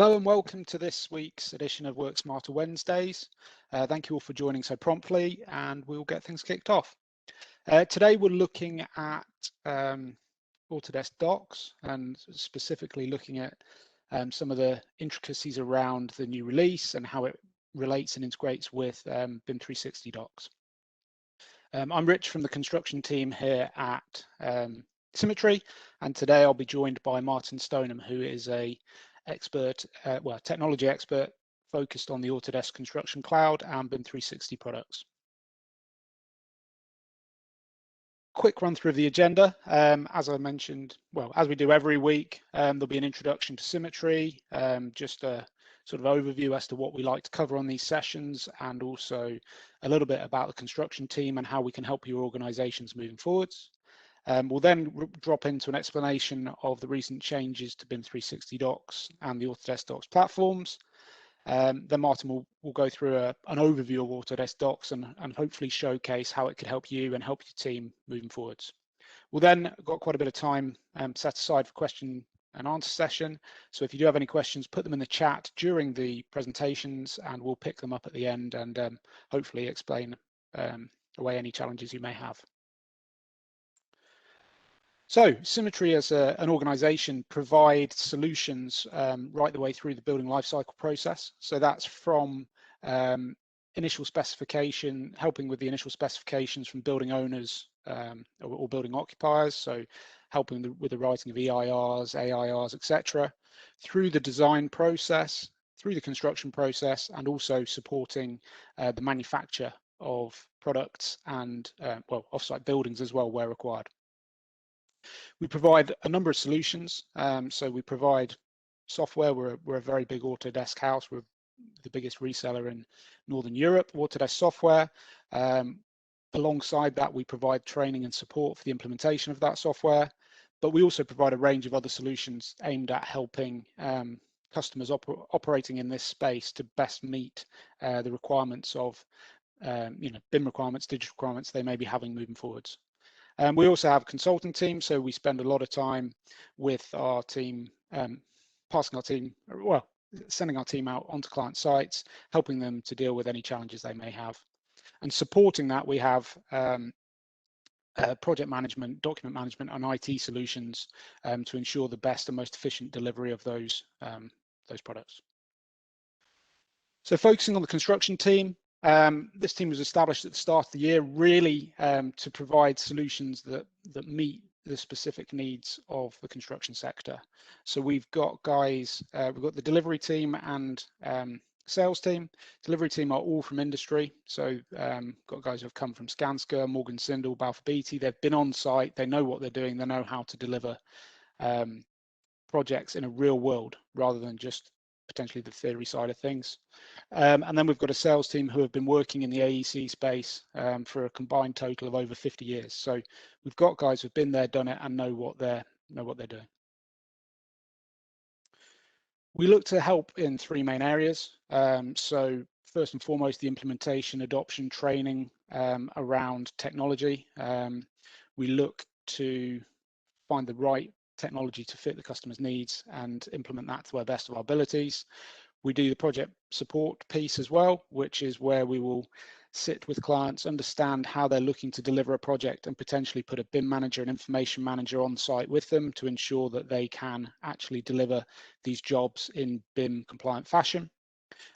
Hello and welcome to this week's edition of Work Smarter Wednesdays. Thank you all for joining so promptly, and we'll get things kicked off. Today we're looking at Autodesk Docs and specifically looking at some of the intricacies around the new release and how it relates and integrates with BIM 360 Docs. I'm Rich from the construction team here at Symmetry, and today I'll be joined by Martin Stoneham, who is a technology expert focused on the Autodesk Construction Cloud and BIM 360 products. Quick run through of the agenda. As I mentioned, as we do every week, there'll be an introduction to Symmetry, just a sort of overview as to what we like to cover on these sessions, and also a little bit about the construction team and how we can help your organizations moving forwards. We'll then drop into an explanation of the recent changes to BIM 360 Docs and the Autodesk Docs platforms. Then Martin will go through an overview of Autodesk Docs and hopefully showcase how it could help you and help your team moving forwards. We'll then got quite a bit of time set aside for question and answer session. So if you do have any questions, put them in the chat during the presentations and we'll pick them up at the end and hopefully explain away any challenges you may have. So Symmetry as an organization provides solutions right the way through the building lifecycle process. So that's from initial specification, helping with the initial specifications from building owners or building occupiers. So helping with the writing of EIRs, AIRs, etc., through the design process, through the construction process, and also supporting the manufacture of products and offsite buildings as well where required. We provide a number of solutions. So we provide software. We're a very big Autodesk house. We're the biggest reseller in Northern Europe, Autodesk software. Alongside that, we provide training and support for the implementation of that software. But we also provide a range of other solutions aimed at helping customers operating in this space to best meet the requirements of BIM requirements, digital requirements they may be having moving forwards. We also have a consulting team, so we spend a lot of time with our team, sending our team out onto client sites, helping them to deal with any challenges they may have. And supporting that, we have project management, document management, and IT solutions to ensure the best and most efficient delivery of those products. So focusing on the construction team, this team was established at the start of the year really to provide solutions that meet the specific needs of the construction sector. So we've got guys, we've got the delivery team and sales team. Delivery team are all from industry. So got guys who have come from Skanska, Morgan Sindall, Balfour Beatty. They've been on site, they know what they're doing, they know how to deliver projects in a real world rather than just potentially the theory side of things. And then we've got a sales team who have been working in the AEC space for a combined total of over 50 years. So we've got guys who've been there, done it, and know what they're doing. We look to help in three main areas. So first and foremost, the implementation, adoption, training around technology. We look to find the right technology to fit the customer's needs and implement that to our best of our abilities. We do the project support piece as well, which is where we will sit with clients, understand how they're looking to deliver a project and potentially put a BIM manager and information manager on site with them to ensure that they can actually deliver these jobs in BIM compliant fashion.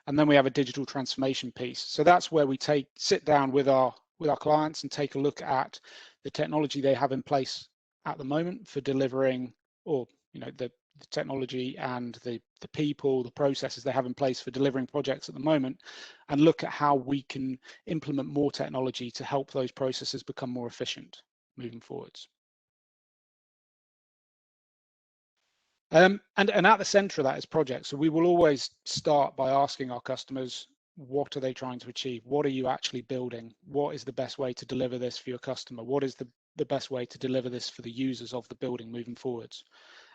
And then we have a digital transformation piece. So that's where we sit down with our clients and take a look at the technology they have in place at the moment for delivering, or the technology and the people, the processes they have in place for delivering projects at the moment, and look at how we can implement more technology to help those processes become more efficient moving forwards. And at the center of that is projects. So we will always start by asking our customers, what are they trying to achieve? What are you actually building? What is the best way to deliver this for your customer? What is the best way to deliver this for the users of the building moving forwards?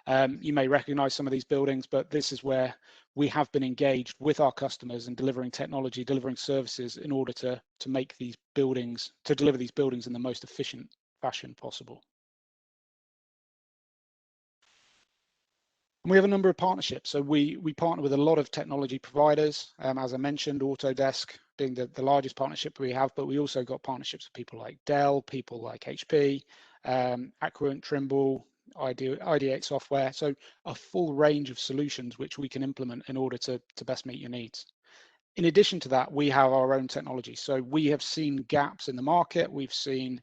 You may recognize some of these buildings, but this is where we have been engaged with our customers and delivering technology, delivering services in order to make these buildings, to deliver these buildings in the most efficient fashion possible. And we have a number of partnerships. So we partner with a lot of technology providers. As I mentioned, Autodesk being the largest partnership we have, but we also got partnerships with people like Dell, people like HP, Accruent, Trimble, Ideate Software. So a full range of solutions which we can implement in order to best meet your needs. In addition to that, we have our own technology. So we have seen gaps in the market. We've seen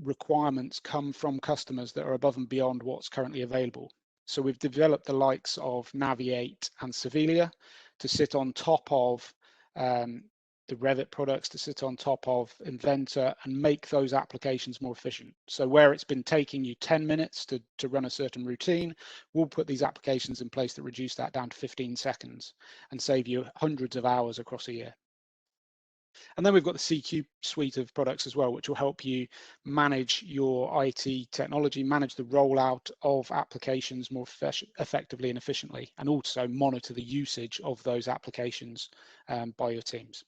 requirements come from customers that are above and beyond what's currently available. So we've developed the likes of Naviate and Sevilla to sit on top of the Revit products, to sit on top of Inventor and make those applications more efficient. So where it's been taking you 10 minutes to run a certain routine, we'll put these applications in place that reduce that down to 15 seconds and save you hundreds of hours across a year. And then we've got the CQ suite of products as well, which will help you manage your IT technology, manage the rollout of applications more effectively and efficiently, and also monitor the usage of those applications by your teams.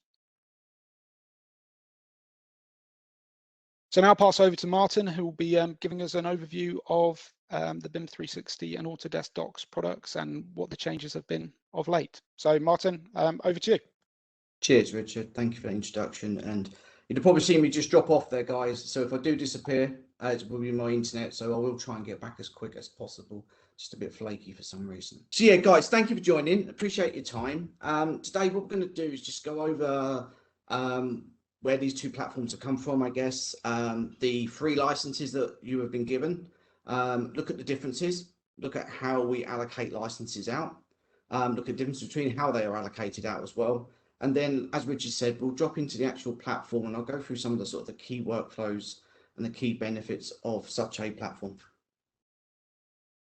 So now I'll pass over to Martin, who will be giving us an overview of the BIM 360 and Autodesk Docs products and what the changes have been of late. So Martin, over to you. Cheers, Richard. Thank you for the introduction. And you'll probably see me just drop off there, guys. So if I do disappear, it will be my internet. So I will try and get back as quick as possible. Just a bit flaky for some reason. So yeah, guys, thank you for joining. Appreciate your time. Today, what we're going to do is just go over where these two platforms have come from, I guess. The free licenses that you have been given. Look at the differences. Look at how we allocate licenses out. Look at the difference between how they are allocated out as well. And then, as Richard said, we'll drop into the actual platform and I'll go through some of the sort of the key workflows and the key benefits of such a platform.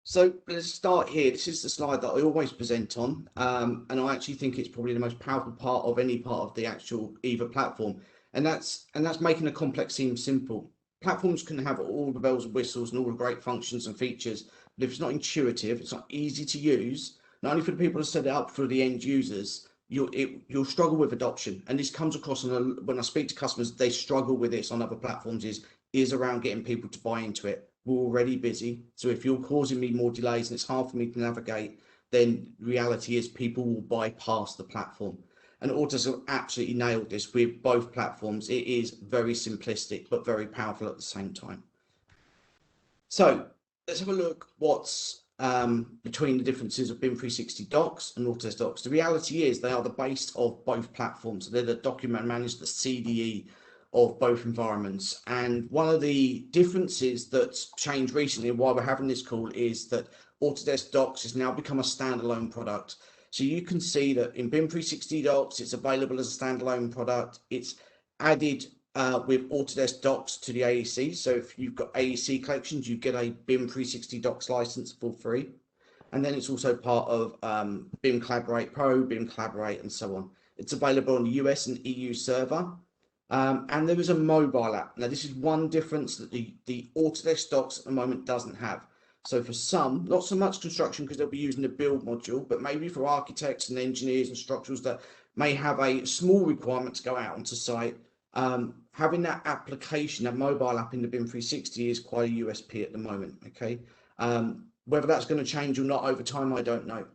So let's start here. This is the slide that I always present on, and I actually think it's probably the most powerful part of any part of the actual either platform, and that's making a complex seem simple. Platforms can have all the bells and whistles and all the great functions and features, but if it's not intuitive, it's not easy to use, not only for the people to set it up, for the end users, you'll struggle with adoption. And this comes across when I speak to customers, they struggle with this on other platforms, is around getting people to buy into it. We're already busy, so if you're causing me more delays and it's hard for me to navigate, then reality is people will bypass the platform. And Autodesk have absolutely nailed this with both platforms. It is very simplistic but very powerful at the same time. So let's have a look what's between the differences of BIM 360 Docs and Autodesk Docs. The reality is they are the base of both platforms. They're the document managed, the CDE of both environments. And one of the differences that's changed recently and why we're having this call is that Autodesk Docs has now become a standalone product. So you can see that in BIM 360 Docs, it's available as a standalone product. It's added with Autodesk Docs to the AEC. So if you've got AEC collections, you get a BIM 360 Docs license for free. And then it's also part of BIM Collaborate Pro, BIM Collaborate, and so on. It's available on the US and EU server. And there is a mobile app. Now, this is one difference that the Autodesk Docs at the moment doesn't have. So for some, not so much construction because they'll be using the build module, but maybe for architects and engineers and structurals that may have a small requirement to go out onto site, having that application, that mobile app in the BIM 360 is quite a USP at the moment, okay? Whether that's going to change or not over time, I don't know.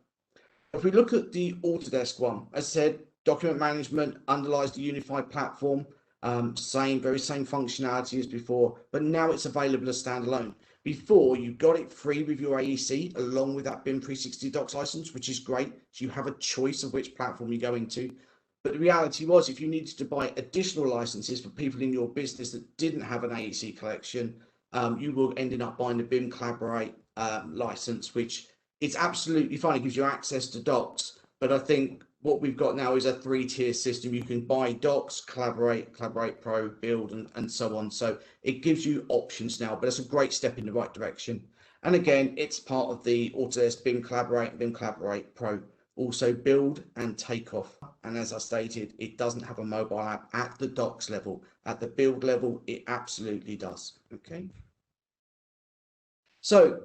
If we look at the Autodesk one, as I said, document management underlies the unified platform, very same functionality as before, but now it's available as standalone. Before, you got it free with your AEC along with that BIM 360 Docs license, which is great. So you have a choice of which platform you go into. But the reality was, if you needed to buy additional licenses for people in your business that didn't have an AEC collection, you will end up buying the BIM Collaborate license, which it's absolutely fine. It gives you access to Docs. But I think what we've got now is a three-tier system. You can buy Docs, Collaborate, Collaborate Pro, Build, and so on. So it gives you options now, but it's a great step in the right direction. And again, it's part of the Autodesk BIM Collaborate and BIM Collaborate Pro. Also Build and Takeoff. And as I stated, it doesn't have a mobile app at the Docs level. At the Build level, it absolutely does. Okay. So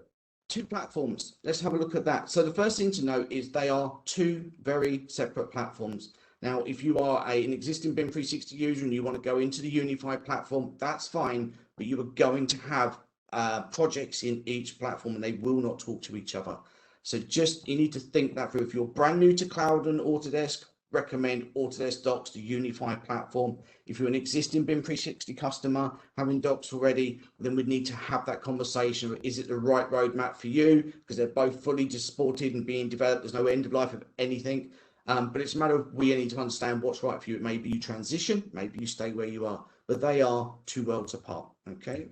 two platforms. Let's have a look at that. So the first thing to note is they are two very separate platforms. Now, if you are an existing BIM 360 user and you want to go into the unified platform, that's fine, but you are going to have projects in each platform and they will not talk to each other. So just, you need to think that through. If you're brand new to cloud and Autodesk, recommend Autodesk Docs, the unified platform. If you're an existing BIM 360 customer having Docs already, then we'd need to have that conversation. Is it the right roadmap for you? Because they're both fully supported and being developed. There's no end of life of anything. But it's a matter of, we need to understand what's right for you. Maybe you transition, maybe you stay where you are, but they are two worlds apart. Okay.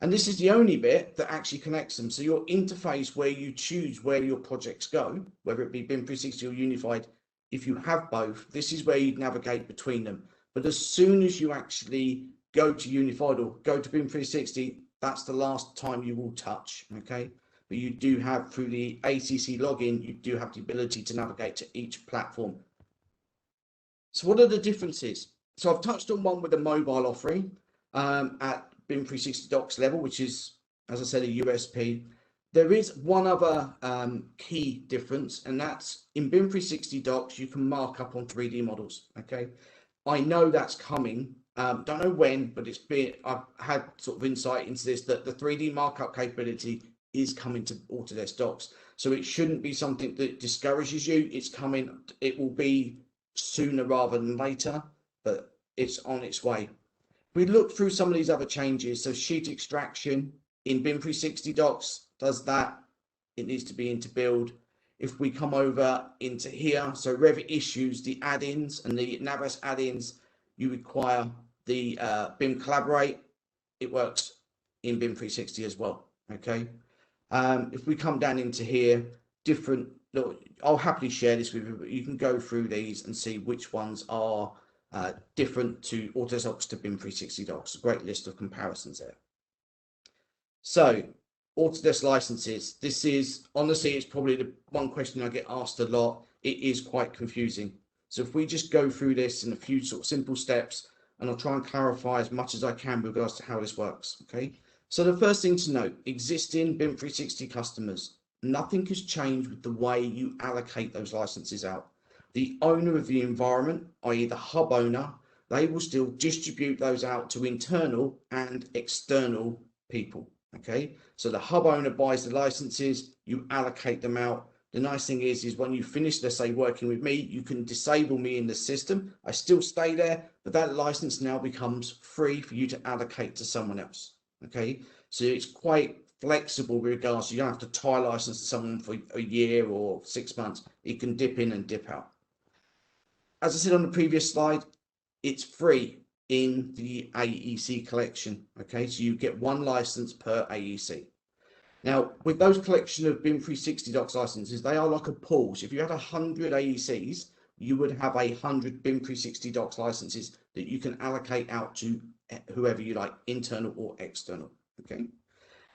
And this is the only bit that actually connects them. So your interface, where you choose where your projects go, whether it be BIM 360 or Unified, if you have both, this is where you navigate between them. But as soon as you actually go to Unified or go to BIM 360, that's the last time you will touch. Okay. But you do have, through the ACC login, you do have the ability to navigate to each platform. So what are the differences? So I've touched on one with the mobile offering at BIM 360 Docs level, which is, as I said, a USP. There is one other key difference, and that's in BIM 360 Docs, you can mark up on 3D models. Okay, I know that's coming. Don't know when, but I've had sort of insight into this, that the 3D markup capability is coming to Autodesk Docs. So it shouldn't be something that discourages you. It's coming. It will be sooner rather than later, but it's on its way. We look through some of these other changes. So sheet extraction in BIM 360 Docs does that. It needs to be into Build. If we come over into here, so Revit issues, the add-ins and the Navas add-ins, you require the BIM Collaborate. It works in BIM 360 as well. Okay. If we come down into here, different, look, I'll happily share this with you, but you can go through these and see which ones are different to Autodesk Docs to BIM 360 Docs. A great list of comparisons there. So Autodesk licenses, this is, honestly, it's probably the one question I get asked a lot. It is quite confusing. So if we just go through this in a few sort of simple steps, and I'll try and clarify as much as I can with regards to how this works. Okay. So the first thing to note, existing BIM 360 customers, nothing has changed with the way you allocate those licenses out. The owner of the environment, i.e. the hub owner, they will still distribute those out to internal and external people. Okay, so the hub owner buys the licenses, you allocate them out. The nice thing is when you finish, let's say, working with me, you can disable me in the system. I still stay there, but that license now becomes free for you to allocate to someone else. Okay, so it's quite flexible with regards to, you don't have to tie license to someone for a year or 6 months. It can dip in and dip out. As I said on the previous slide, it's free in the AEC collection. Okay, so you get one license per AEC. Now, with those collection of BIM 360 Docs licenses, they are like a pool. So if you had 100 AECs, you would have 100 BIM 360 Docs licenses that you can allocate out to whoever you like, internal or external. Okay.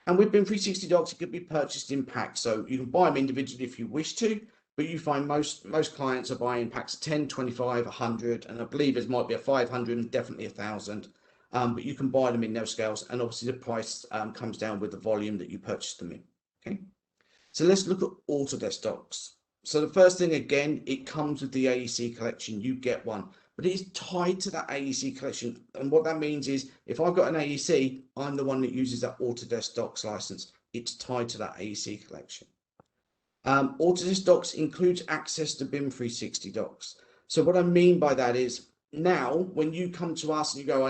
And with BIM 360 Docs, it could be purchased in packs. So you can buy them individually if you wish to, but you find most clients are buying packs of 10, 25, 100, and I believe there might be a 500 and definitely 1,000. But you can buy them in those scales, and obviously the price comes down with the volume that you purchase them in. Okay, so let's look at Autodesk Docs. So the first thing, again, it comes with the AEC collection. You get one, but it is tied to that AEC collection. And what that means is, if I've got an AEC, I'm the one that uses that Autodesk Docs license. It's tied to that AEC collection. Autodesk Docs includes access to BIM 360 Docs. So what I mean by that is, now when you come to us and you go,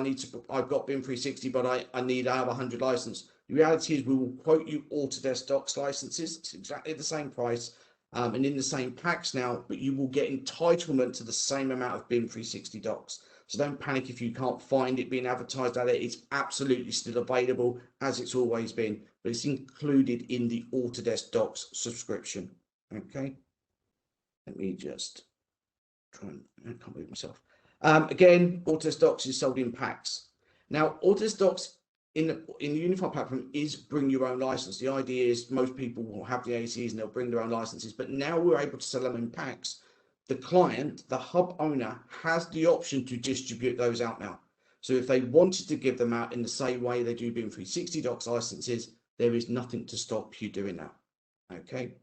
I've got BIM 360, but I have 100 license. The reality is we will quote you Autodesk Docs licenses. It's exactly the same price and in the same packs now, but you will get entitlement to the same amount of BIM 360 Docs. So don't panic if you can't find it being advertised out there. It's absolutely still available as it's always been, but it's included in the Autodesk Docs subscription. Okay, let me just try and, I can't move myself. Again, Autodesk Docs is sold in packs. Now, Autodesk Docs in the unified platform is bring your own license. The idea is most people will have the ACs and they'll bring their own licenses, but now we're able to sell them in packs. The client, the hub owner, has the option to distribute those out now. So if they wanted to give them out in the same way they do BIM 360 Docs licenses, there is nothing to stop you doing that. Okay.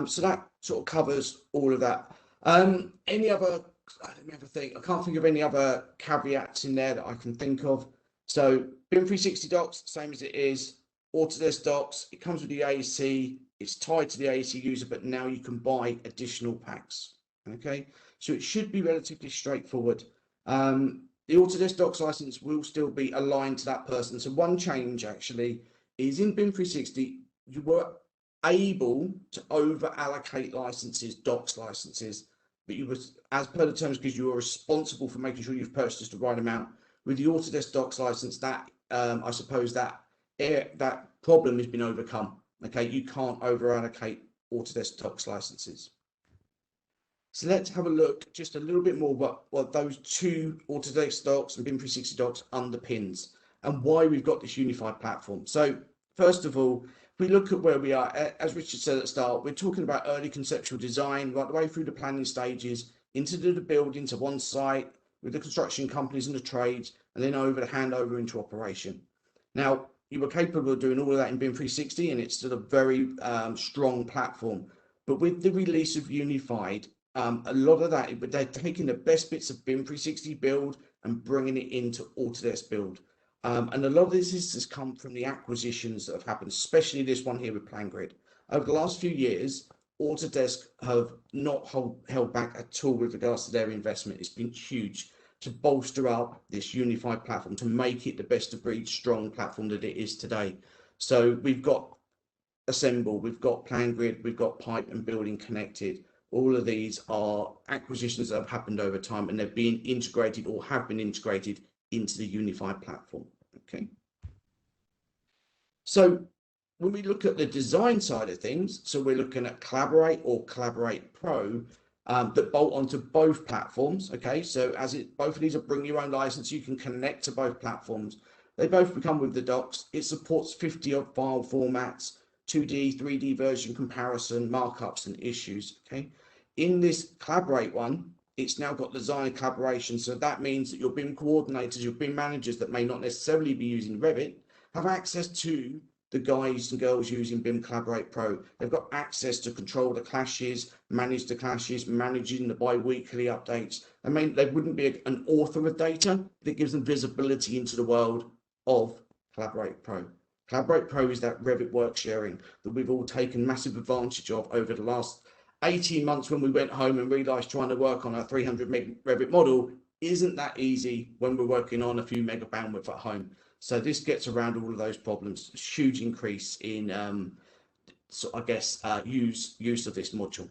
So that sort of covers all of that. Any other, let me have a think. I can't think of any other caveats in there that I can think of. So BIM 360 Docs, same as it is. Autodesk Docs, it comes with the AEC. It's tied to the AEC user, but now you can buy additional packs. Okay, so it should be relatively straightforward. The Autodesk Docs license will still be aligned to that person. So one change actually is in BIM 360, you were able to over allocate licenses, Docs licenses, but you was, as per the terms, because you were responsible for making sure you've purchased the right amount. With the Autodesk Docs license, that I suppose that problem has been overcome. Okay, you can't over allocate Autodesk Docs licenses. So let's have a look just a little bit more what those two Autodesk Docs and BIM 360 Docs underpins and why we've got this unified platform. So first of all, if we look at where we are, as Richard said at the start, we're talking about early conceptual design right the way through the planning stages into the build, into one site with the construction companies and the trades, and then over the handover into operation. Now, you were capable of doing all of that in BIM 360, and it's still a very strong platform. But with the release of Unified, a lot of that, they're taking the best bits of BIM 360 Build and bringing it into Autodesk Build. And a lot of this has come from the acquisitions that have happened, especially this one here with PlanGrid. Over the last few years, Autodesk have not held back at all with regards to their investment. It's been huge to bolster up this unified platform, to make it the best of breed strong platform that it is today. So we've got Assemble, we've got PlanGrid, we've got Pipe and Building Connected. All of these are acquisitions that have happened over time, and they're being integrated or have been integrated into the unified platform. Okay. So when we look at the design side of things, so we're looking at Collaborate or Collaborate Pro that bolt onto both platforms. Okay, so both of these are bring your own license, you can connect to both platforms. They both become with the Docs. It supports 50 odd file formats, 2D, 3D version comparison, markups and issues. Okay, in this Collaborate one, it's now got design and collaboration. So that means that your BIM coordinators, your BIM managers that may not necessarily be using Revit have access to the guys and girls using BIM Collaborate Pro. They've got access to control the clashes, manage the clashes, managing the bi-weekly updates. I mean, they wouldn't be an author of data, but it gives them visibility into the world of Collaborate Pro. Collaborate Pro is that Revit work sharing that we've all taken massive advantage of over the last 18 months when we went home and realized trying to work on a 300 meg Revit model isn't that easy when we're working on a few mega bandwidth at home. So this gets around all of those problems. Huge increase in, so I guess, use of this module.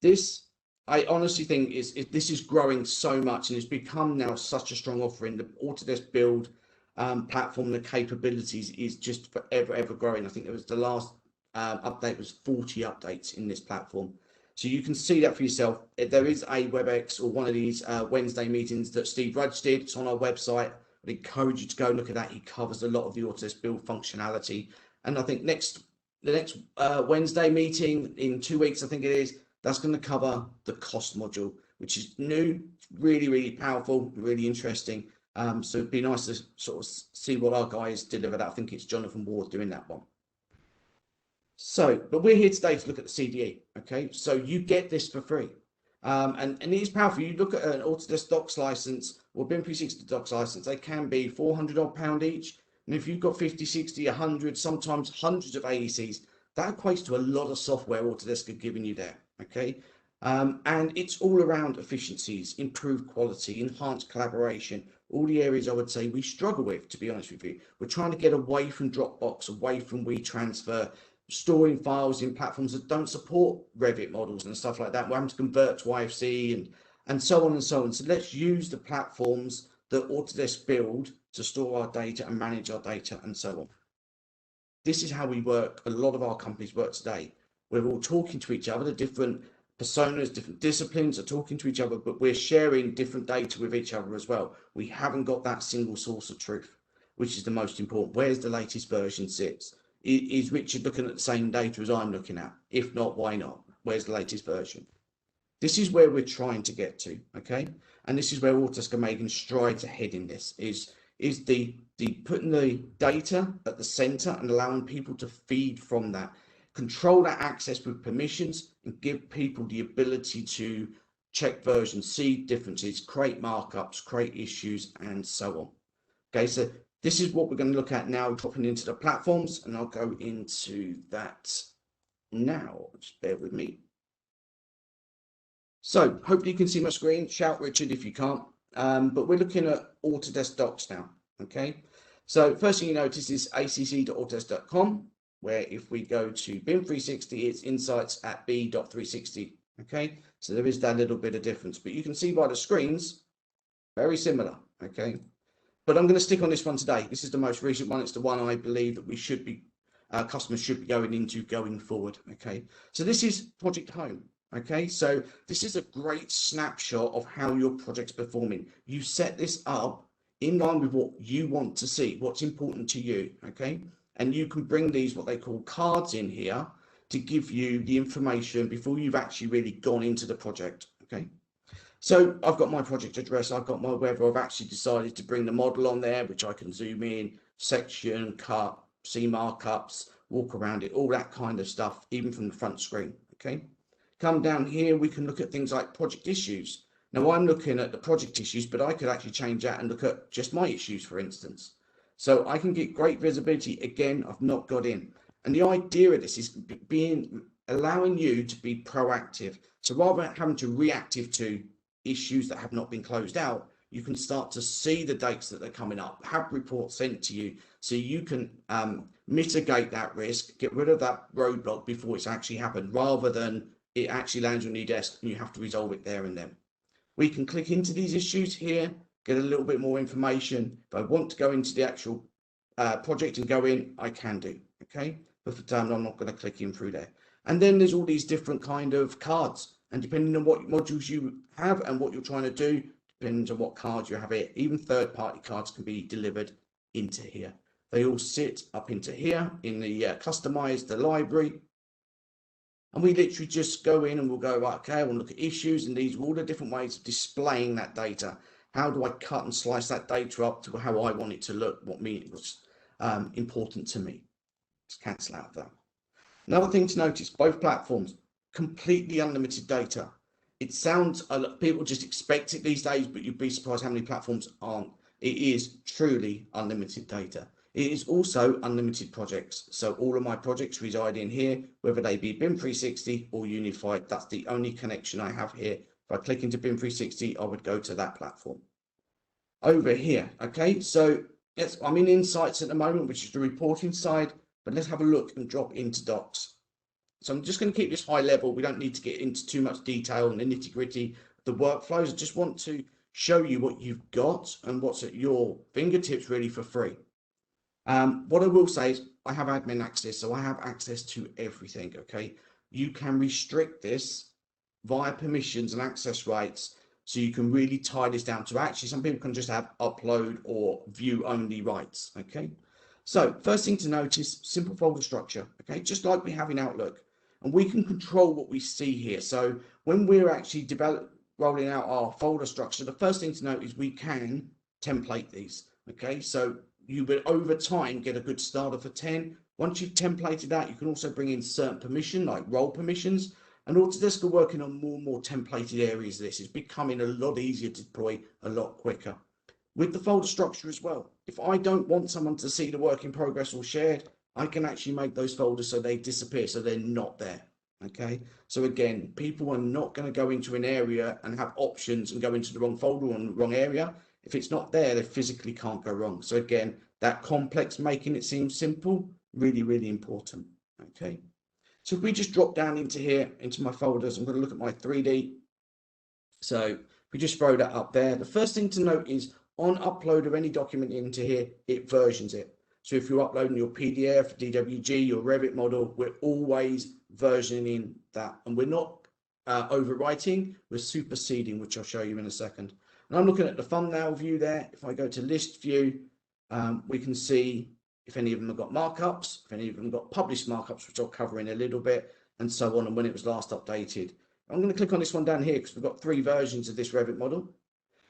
This, I honestly think this is growing so much, and it's become now such a strong offering. The Autodesk Build platform, the capabilities is just forever growing. I think there was the last update was 40 updates in this platform. So you can see that for yourself. There is a WebEx or one of these Wednesday meetings that Steve Rudge did. It's on our website. I'd encourage you to go look at that. He covers a lot of the Autodesk Build functionality. And I think the next Wednesday meeting in 2 weeks, I think it is, that's going to cover the cost module, which is new, really powerful, really interesting. So it'd be nice to sort of see what our guys delivered. I think it's Jonathan Ward doing that one. So, but we're here today to look at the CDE, okay? So you get this for free. And it is powerful. You look at an Autodesk Docs license or BIM 360 Docs license, they can be £400 odd each. And if you've got 50, 60, 100, sometimes hundreds of AECs, that equates to a lot of software Autodesk are giving you there, okay? And it's all around efficiencies, improved quality, enhanced collaboration, all the areas I would say we struggle with, to be honest with you. We're trying to get away from Dropbox, away from WeTransfer, storing files in platforms that don't support Revit models and stuff like that. We're having to convert to IFC and so on and so on. So let's use the platforms that Autodesk Build to store our data and manage our data and so on. This is how we work. A lot of our companies work today. We're all talking to each other. The different personas, different disciplines are talking to each other, but we're sharing different data with each other as well. We haven't got that single source of truth, which is the most important. Where's the latest version sits? Is Richard looking at the same data as I'm looking at? If not, why not? Where's the latest version? This is where we're trying to get to, okay? And this is where Autodesk are making strides ahead in this, is the putting the data at the center and allowing people to feed from that, control that access with permissions and give people the ability to check versions, see differences, create markups, create issues, and so on. Okay, so This is what we're going to look at now, dropping into the platforms, and I'll go into that now. Just bear with me. So hopefully you can see my screen. Shout Richard if you can't. But we're looking at Autodesk Docs now. Okay. So first thing you notice is acc.autodesk.com, where if we go to BIM 360, it's insights at b.360. Okay. So there is that little bit of difference, but you can see by the screens, very similar. Okay. But I'm going to stick on this one today. This is the most recent one. It's the one I believe that we should be, customers should be going into going forward. Okay. So this is Project Home. Okay, so this is a great snapshot of how your project's performing. You set this up in line with what you want to see, what's important to you, okay? And you can bring these, what they call cards in here, to give you the information before you've actually really gone into the project, okay? So I've got my project address, I've got my whether I've actually decided to bring the model on there, which I can zoom in, section, cut, see markups, walk around it, all that kind of stuff, even from the front screen, okay? Come down here, we can look at things like project issues. Now I'm looking at the project issues, but I could actually change that and look at just my issues, for instance. So I can get great visibility. Again, I've not got in. And the idea of this is allowing you to be proactive. So rather than having to reactive to issues that have not been closed out, you can start to see the dates that are coming up, have reports sent to you, so you can mitigate that risk, get rid of that roadblock before it's actually happened, rather than it actually lands on your desk and you have to resolve it there and then. We can click into these issues here, get a little bit more information. If I want to go into the actual project and go in, I can do, okay? But for the time, I'm not going to click in through there. And then there's all these different kind of cards, and depending on what modules you have and what you're trying to do, depends on what cards you have here. Even third-party cards can be delivered into here. They all sit up into here in the customize the library. And we literally just go in and we'll go, right, okay, I want to look at issues, and these are all the different ways of displaying that data. How do I cut and slice that data up to how I want it to look, what was important to me? Let's cancel out that. Another thing to notice, both platforms, completely unlimited data. It sounds, people just expect it these days, but you'd be surprised how many platforms aren't. It is truly unlimited data. It is also unlimited projects. So all of my projects reside in here, whether they be BIM 360 or Unified. That's the only connection I have here. If I click into BIM 360, I would go to that platform. Over here, okay, so yes, I'm in Insights at the moment, which is the reporting side, but let's have a look and drop into Docs. So I'm just going to keep this high level. We don't need to get into too much detail and the nitty-gritty of the workflows. I just want to show you what you've got and what's at your fingertips really for free. What I will say is I have admin access, so I have access to everything, okay? You can restrict this via permissions and access rights, so you can really tie this down to actually some people can just have upload or view only rights, okay? So first thing to notice, simple folder structure, okay? Just like we have in Outlook, and we can control what we see here. So when we're actually rolling out our folder structure, the first thing to note is we can template these, okay? So you will over time get a good starter for 10. Once you've templated that, you can also bring in certain permission like role permissions, and Autodesk are working on more and more templated areas of this. It's becoming a lot easier to deploy, a lot quicker. With the folder structure as well, if I don't want someone to see the work in progress or shared, I can actually make those folders so they disappear, so they're not there, okay? So again, people are not going to go into an area and have options and go into the wrong folder or the wrong area. If it's not there, they physically can't go wrong. So again, that complex making it seem simple, really, really important, okay? So if we just drop down into here, into my folders, I'm going to look at my 3D. So if we just throw that up there, the first thing to note is on upload of any document into here, it versions it. So if you're uploading your PDF, DWG, your Revit model, we're always versioning that. And we're not overwriting, we're superseding, which I'll show you in a second. And I'm looking at the thumbnail view there. If I go to list view, we can see if any of them have got markups, if any of them have got published markups, which I'll cover in a little bit, and so on, and when it was last updated. I'm going to click on this one down here because we've got 3 versions of this Revit model.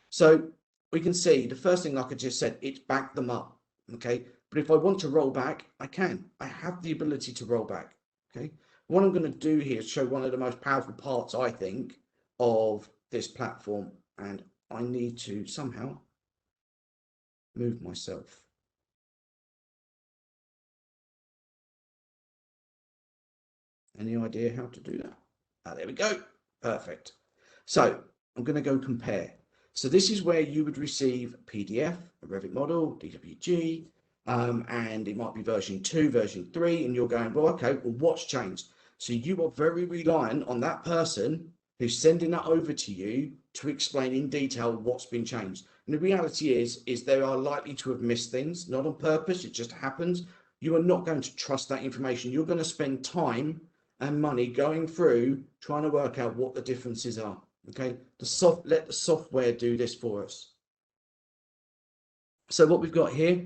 So we can see the first thing, like I just said, it's backed them up, okay? But if I want to roll back, I can. I have the ability to roll back, okay? What I'm going to do here is show one of the most powerful parts, I think, of this platform, and I need to somehow move myself. Any idea how to do that? There we go. Perfect. So I'm going to go compare. So this is where you would receive a PDF, a Revit model, DWG, and it might be version 2, version 3, and you're going, well, okay, well, what's changed? So you are very reliant on that person who's sending that over to you to explain in detail what's been changed. And the reality is they are likely to have missed things, not on purpose, it just happens. You are not going to trust that information. You're going to spend time and money going through trying to work out what the differences are. Okay, let the software do this for us. So what we've got here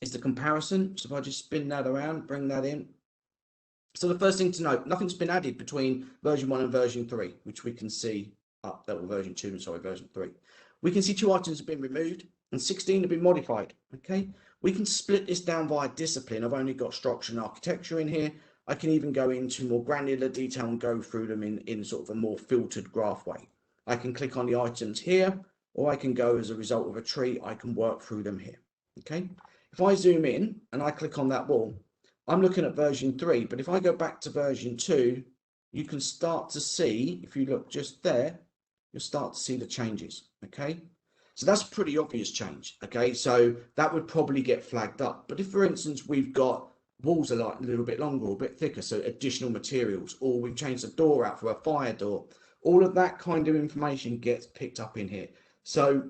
is the comparison. So if I just spin that around, bring that in. So the first thing to note, nothing's been added between version 1 and version 3, which we can see up that were version 2 and sorry, version 3. We can see 2 items have been removed and 16 have been modified. Okay, we can split this down via discipline. I've only got structure and architecture in here. I can even go into more granular detail and go through them in sort of a more filtered graph way. I can click on the items here, or I can go as a result of a tree. I can work through them here. Okay, if I zoom in and I click on that wall, I'm looking at version 3, but if I go back to version 2, you can start to see, if you look just there, you'll start to see the changes. Okay, so that's a pretty obvious change. Okay, so that would probably get flagged up. But if, for instance, we've got walls are like a little bit longer or a bit thicker, so additional materials, or we've changed the door out for a fire door, all of that kind of information gets picked up in here. So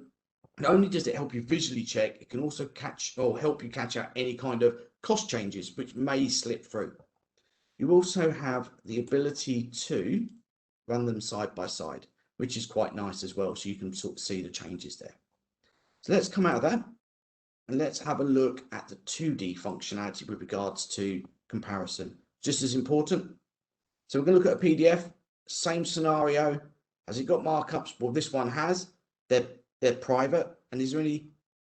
not only does it help you visually check, it can also catch or help you catch out any kind of cost changes which may slip through. You also have the ability to run them side by side, which is quite nice as well, so you can sort of see the changes there. So let's come out of that and let's have a look at the 2D functionality with regards to comparison, just as important. So we're going to look at a PDF, same scenario. Has it got markups? Well, this one has. They're private. And is there any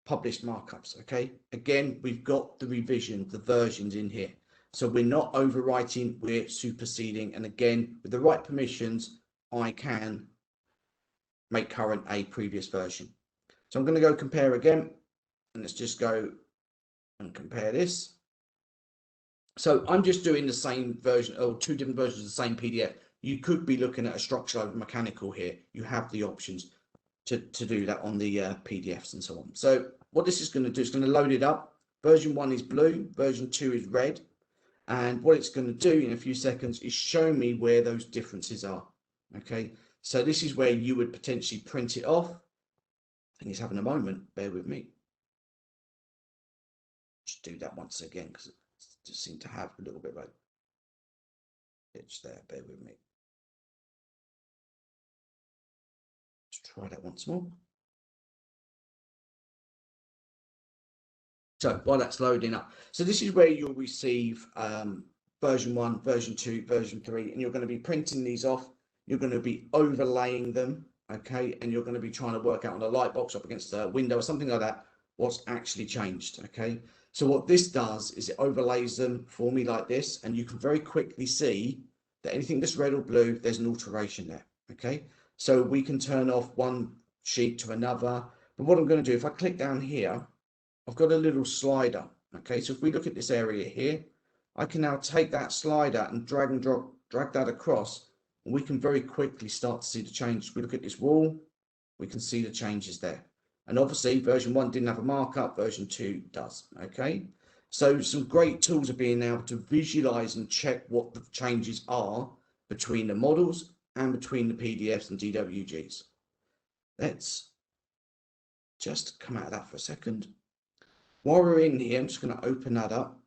published markups? Okay, again, we've got the revision, the versions in here. So we're not overwriting, we're superseding. And again, with the right permissions, I can make current a previous version. So I'm going to go compare again. And let's just go and compare this. So I'm just doing the same version or 2 different versions of the same PDF. You could be looking at a structure over mechanical here. You have the options to do that on the PDFs and so on. So what this is going to do is going to load it up. Version 1 is blue, version 2 is red. And what it's going to do in a few seconds is show me where those differences are. Okay, so this is where you would potentially print it off. I think it's having a moment, bear with me. Just do that once again because it just seemed to have a little bit of a itch there, bear with me. Let's try that once more. So while that's loading up, so this is where you'll receive version 1, version 2, version 3, and you're going to be printing these off. You're going to be overlaying them, okay, and you're going to be trying to work out on a light box up against a window or something like that what's actually changed. Okay, so what this does is it overlays them for me like this, and you can very quickly see that anything that's red or blue, there's an alteration there. Okay, so we can turn off one sheet to another, but what I'm going to do, if I click down here, I've got a little slider. Okay, so if we look at this area here, I can now take that slider and drag that across, and we can very quickly start to see the changes. We look at this wall, we can see the changes there. And obviously version 1 didn't have a markup, version 2 does. Okay, so some great tools are being able to visualize and check what the changes are between the models and between the PDFs and DWGs. Let's just come out of that for a second. While we're in here, I'm just going to open that up.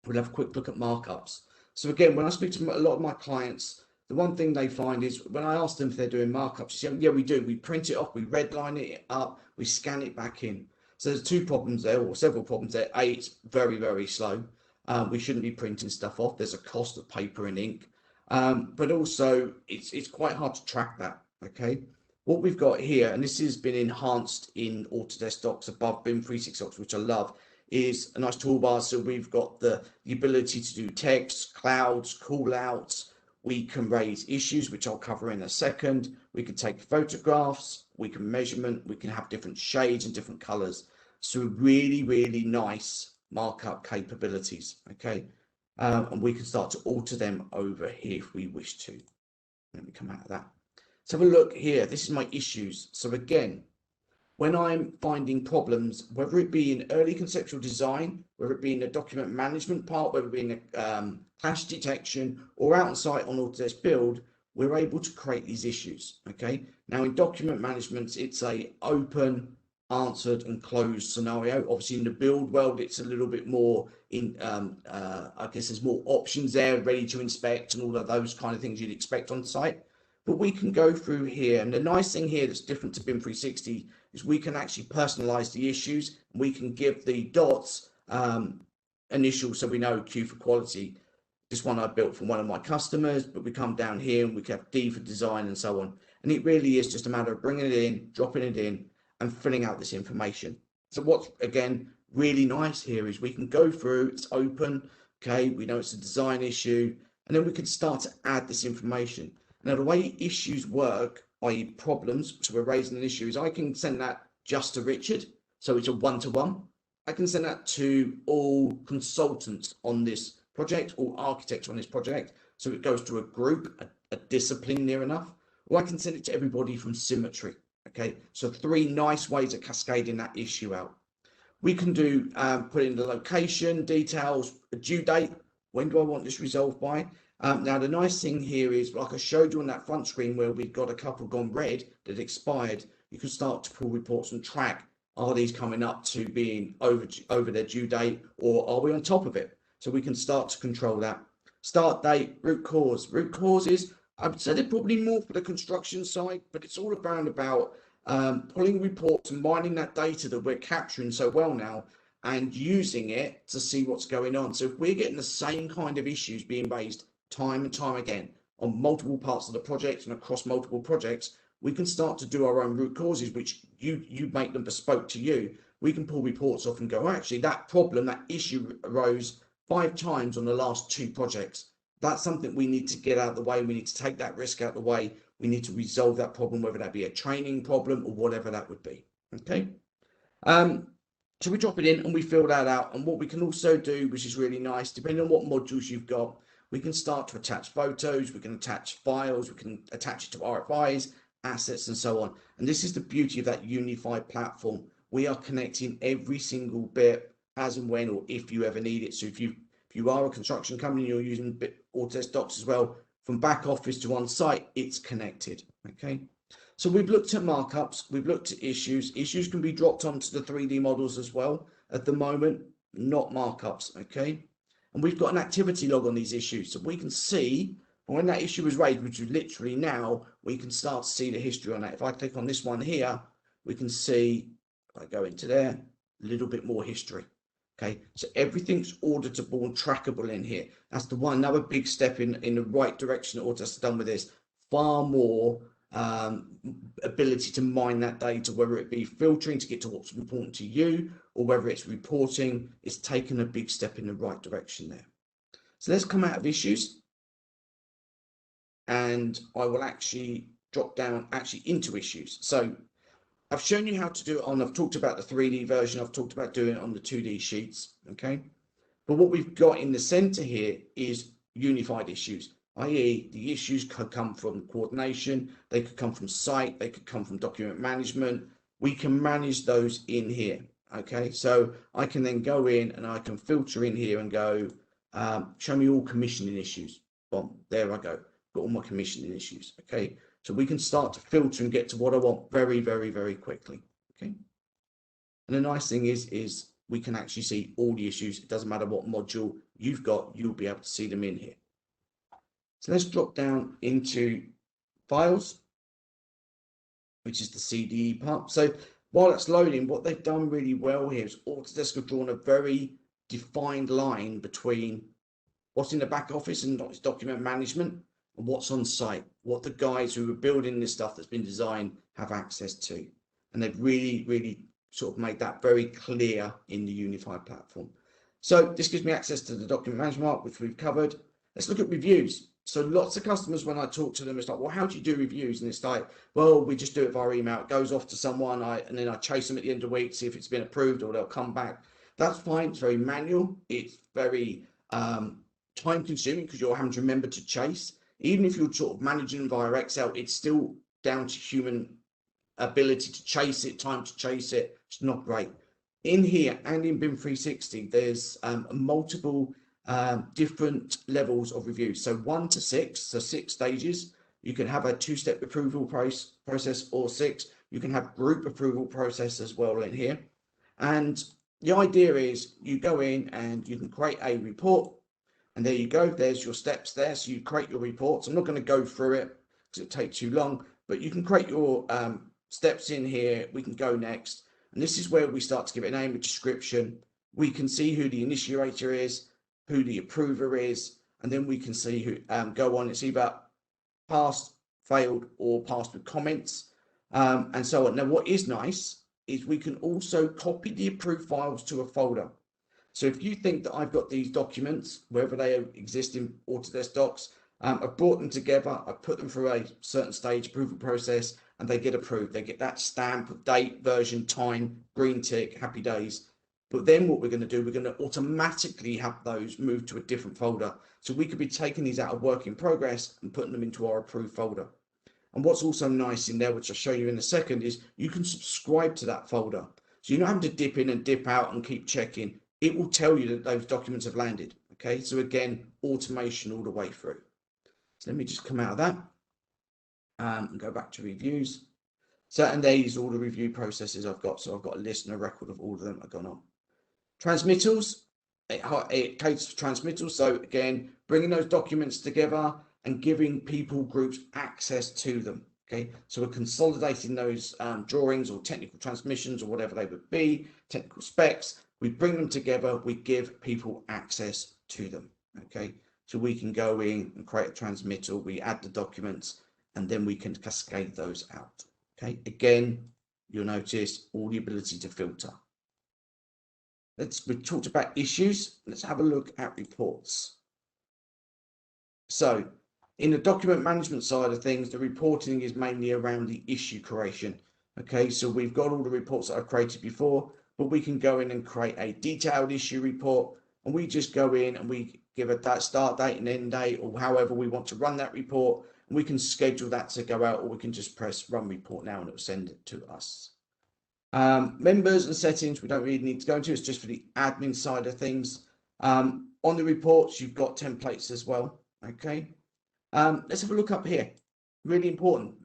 We'll have a quick look at markups. So again, when I speak to a lot of my clients, the one thing they find is when I ask them if they're doing markups, they say, yeah, we do. We print it off, we redline it up, we scan it back in. So there's 2 problems there, or several problems there. A, it's very, very slow. We shouldn't be printing stuff off. There's a cost of paper and ink. But also, it's quite hard to track that, okay? What we've got here, and this has been enhanced in Autodesk Docs above BIM 365 Docs, which I love, is a nice toolbar. So we've got the ability to do text, clouds, call outs. We can raise issues, which I'll cover in a second. We can take photographs, we can measurement, we can have different shades and different colors. So really, really nice markup capabilities. Okay, and we can start to alter them over here if we wish to. Let me come out of that. Let's have a look here. This is my issues. So again, when I'm finding problems, whether it be in early conceptual design, whether it be in the document management part, whether it be in the clash detection, or out on site on Autodesk Build, we're able to create these issues. Okay. Now in document management, it's a open, answered, and closed scenario. Obviously in the build world, it's a little bit more in. I guess there's more options there, ready to inspect, and all of those kind of things you'd expect on site. But we can go through here, and the nice thing here that's different to BIM 360 is we can actually personalize the issues. We can give the dots initials so we know Q for quality. This one I built from one of my customers, but we come down here and we can have D for design and so on. And it really is just a matter of bringing it in, dropping it in, and filling out this information. So what's, again, really nice here is we can go through, it's open, okay, we know it's a design issue, and then we can start to add this information. Now, the way issues work, i.e. problems, so we're raising an issue, is I can send that just to Richard, so it's a one-to-one. I can send that to all consultants on this project, all architects on this project, so it goes to a group, a discipline near enough, or I can send it to everybody from Symmetry. Okay, so 3 nice ways of cascading that issue out. We can do put in the location, details, a due date, when do I want this resolved by? Now, the nice thing here is, like I showed you on that front screen where we've got a couple gone red that expired, you can start to pull reports and track, are these coming up to being over their due date, or are we on top of it? So we can start to control that. Start date, root cause. Root causes, I would say they're probably more for the construction side, but it's all around about pulling reports and mining that data that we're capturing so well now and using it to see what's going on. So if we're getting the same kind of issues being raised time and time again on multiple parts of the project and across multiple projects, we can start to do our own root causes, which you make them bespoke to you. We can pull reports off and go, actually, that problem, that issue arose 5 times on the last 2 projects. That's something we need to get out of the way. We need to take that risk out of the way. We need to resolve that problem, whether that be a training problem or whatever that would be. Okay. So we drop it in and we fill that out. And what we can also do, which is really nice, depending on what modules you've got, we can start to attach photos, we can attach files, we can attach it to RFIs, assets, and so on. And this is the beauty of that unified platform. We are connecting every single bit as and when, or if you ever need it. So if you are a construction company and you're using Autodesk Docs as well, from back office to on site, it's connected. Okay. So we've looked at markups, we've looked at issues. Issues can be dropped onto the 3D models as well. At the moment, not markups. Okay. And we've got an activity log on these issues, so we can see when that issue was raised, which is literally now, we can start to see the history on that. If I click on this one here, we can see, if I go into there, a little bit more history. Okay, so everything's auditable and trackable in here. That's the one, another big step in the right direction that Autodesk has done with this. Far more ability to mine that data, whether it be filtering to get to what's important to you, or whether it's reporting. It's taken a big step in the right direction there. So let's come out of issues, and I will actually drop down into issues. So I've shown you how to do it on, I've talked about the 3D version, I've talked about doing it on the 2D sheets, okay? But what we've got in the center here is unified issues, i.e. the issues could come from coordination, they could come from site, they could come from document management. We can manage those in here, okay? So I can then go in and I can filter in here and go, show me all commissioning issues. Boom, there I go, got all my commissioning issues, okay? So we can start to filter and get to what I want very, very, very quickly, okay? And the nice thing is we can actually see all the issues. It doesn't matter what module you've got, you'll be able to see them in here. So let's drop down into files, which is the CD part. So while it's loading, what they've done really well here is Autodesk have drawn a very defined line between what's in the back office and its document management and what's on site, what the guys who are building this stuff that's been designed have access to. And they've really, really sort of made that very clear in the unified platform. So this gives me access to the document management, which we've covered. Let's look at reviews. So lots of customers, when I talk to them, it's like, well, how do you do reviews? And it's like, well, we just do it via email. It goes off to someone, and then I chase them at the end of the week, see if it's been approved or they'll come back. That's fine. It's very manual. It's very time consuming because you're having to remember to chase. Even if you're sort of managing them via Excel, it's still down to human ability to chase it, time to chase it. It's not great. In here and in BIM 360, there's multiple different levels of review. So 1 to 6, so 6 stages. You can have a 2-step approval process, or 6. You can have group approval process as well in here. And the idea is you go in and you can create a report, and there you go. There's your steps there. So you create your reports. I'm not going to go through it because it takes too long, but you can create your steps in here. We can go next. And this is where we start to give it a name, a description. We can see who the initiator is, who the approver is, and then we can see who go on. It's either passed, failed, or passed with comments, and so on. Now, what is nice is we can also copy the approved files to a folder. So if you think that I've got these documents, wherever they exist in Autodesk Docs, I've brought them together, I've put them through a certain stage approval process, and they get approved. They get that stamp of date, version, time, green tick, happy days. But then what we're going to do, we're going to automatically have those moved to a different folder. So we could be taking these out of work in progress and putting them into our approved folder. And what's also nice in there, which I'll show you in a second, is you can subscribe to that folder. So you're not having to dip in and dip out and keep checking. It will tell you that those documents have landed. Okay, so again, automation all the way through. So let me just come out of that and go back to reviews. So, and there's all the review processes I've got. So I've got a list and a record of all of them that have gone on. Transmittals, it caters for transmittals. So again, bringing those documents together and giving people, groups access to them. Okay, so we're consolidating those drawings or technical transmissions or whatever they would be, technical specs. We bring them together, we give people access to them. Okay, so we can go in and create a transmittal, we add the documents, and then we can cascade those out. Okay, again, you'll notice all the ability to filter. We've talked about issues. Let's have a look at reports. So in the document management side of things, the reporting is mainly around the issue creation. Okay, so we've got all the reports that I've created before, but we can go in and create a detailed issue report, and we just go in and we give a start date and end date, or however we want to run that report, and we can schedule that to go out, or we can just press run report now and it will send it to us. Members and settings, we don't really need to go into. It's just for the admin side of things. On the reports, you've got templates as well. Okay, let's have a look up here. Really important.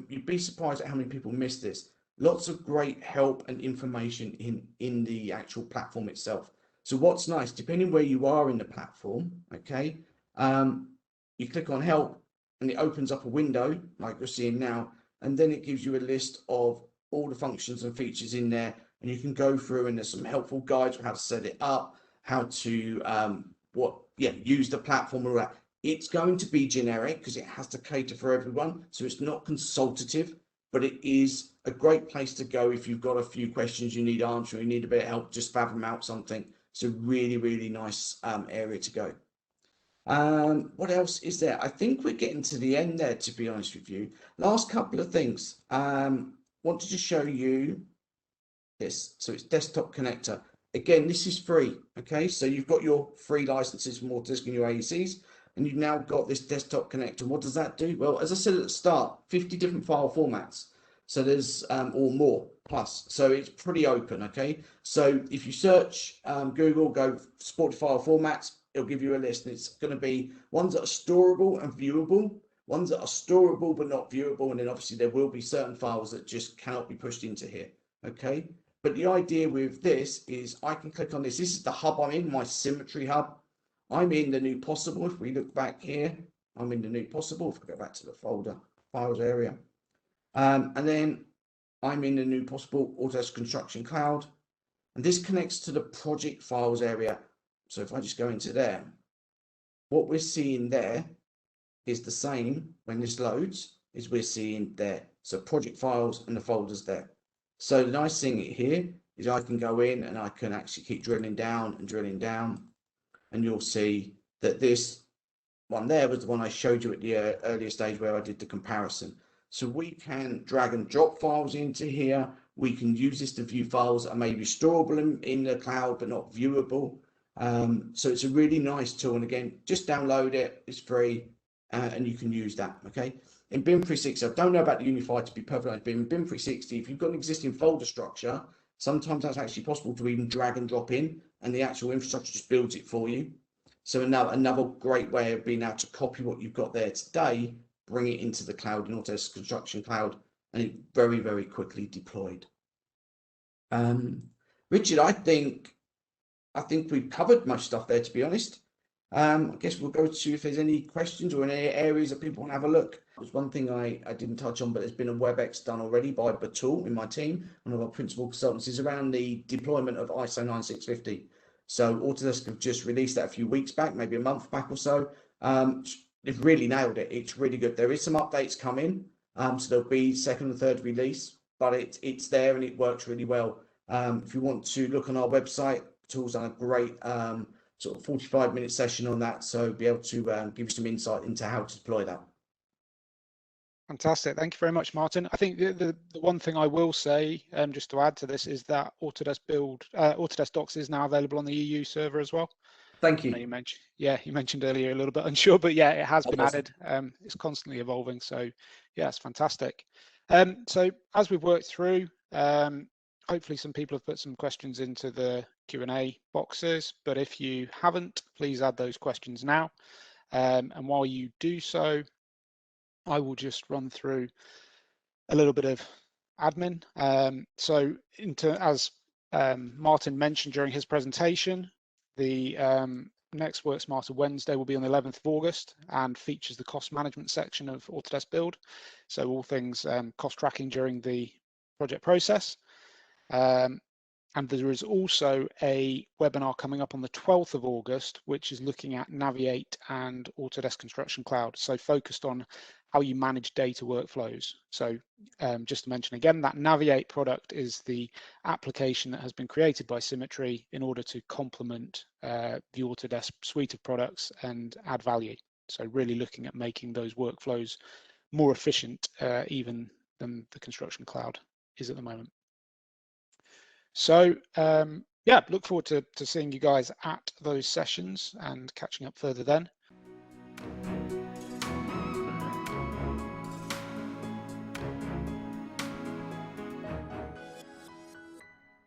You'd be surprised at how many people miss this. Lots of great help and information in the actual platform itself. So what's nice, depending where you are in the platform, okay, you click on help and it opens up a window like you're seeing now, and then it gives you a list of all the functions and features in there, and you can go through, and there's some helpful guides on how to set it up, how to use the platform and all that. It's going to be generic because it has to cater for everyone, so it's not consultative, but it is a great place to go if you've got a few questions you need answering, you need a bit of help, just fathom out something. It's a really, really nice area to go. What else is there? I think we're getting to the end there, to be honest with you. Last couple of things. Wanted to show you this. So it's desktop connector. Again, this is free. Okay, so you've got your free licenses from Autodesk and your AECs, and you've now got this desktop connector. What does that do? Well, as I said at the start, 50 different file formats. So there's or more plus. So it's pretty open. Okay, so if you search Google, go support file formats, it'll give you a list, and it's going to be ones that are storable and viewable, ones that are storable but not viewable, and then obviously there will be certain files that just cannot be pushed into here. Okay, but the idea with this is I can click on this. This is the hub I'm in, my symmetry hub. I'm in the new possible. If we look back here, I'm in the new possible. If we go back to the folder files area, and then I'm in the new possible Autodesk Construction Cloud, and this connects to the project files area. So if I just go into there, what we're seeing there is the same when this loads as we're seeing there. So project files and the folders there. So the nice thing here is I can go in and I can actually keep drilling down, and you'll see that this one there was the one I showed you at the earlier stage where I did the comparison. So we can drag and drop files into here. We can use this to view files that are maybe storable in the cloud but not viewable. So it's a really nice tool. And again, just download it. It's free, and you can use that. Okay. In BIM 360, I don't know about the Unify to be perfectly honest, but in BIM 360, if you've got an existing folder structure, sometimes that's actually possible to even drag and drop in, and the actual infrastructure just builds it for you. So another great way of being able to copy what you've got there today, bring it into the cloud in Autodesk Construction Cloud, and it very, very quickly deployed. Richard, I think we've covered most stuff there, to be honest. I guess we'll go to if there's any questions or any areas that people want to have a look. There's one thing I didn't touch on, but there's been a WebEx done already by Batul in my team, one of our principal consultants, is around the deployment of ISO 9650. So Autodesk have just released that a few weeks back, maybe a month back or so. They've really nailed it. It's really good. There is some updates coming, so there'll be second and third release, but it's there and it works really well. If you want to look on our website, Batul's done a great sort of 45-minute session on that, so be able to give you some insight into how to deploy that. Fantastic. Thank you very much, Martin. I think the one thing I will say, just to add to this, is that Autodesk Build, Autodesk Docs is now available on the EU server as well. Thank you. You mentioned, you mentioned earlier a little bit unsure, but yeah, it has been added. It's constantly evolving, so yeah, it's fantastic. So as we've worked through, hopefully some people have put some questions into the Q&A boxes, but if you haven't, please add those questions now. And while you do so, I will just run through a little bit of admin. So as Martin mentioned during his presentation, the next Work Smarter Wednesday will be on the 11th of August and features the cost management section of Autodesk Build. So all things cost tracking during the project process. And there is also a webinar coming up on the 12th of August, which is looking at Navigate and Autodesk Construction Cloud. So focused on how you manage data workflows. So just to mention again, that Navigate product is the application that has been created by Symmetry in order to complement the Autodesk suite of products and add value. So really looking at making those workflows more efficient even than the Construction Cloud is at the moment. So yeah, look forward to seeing you guys at those sessions and catching up further then.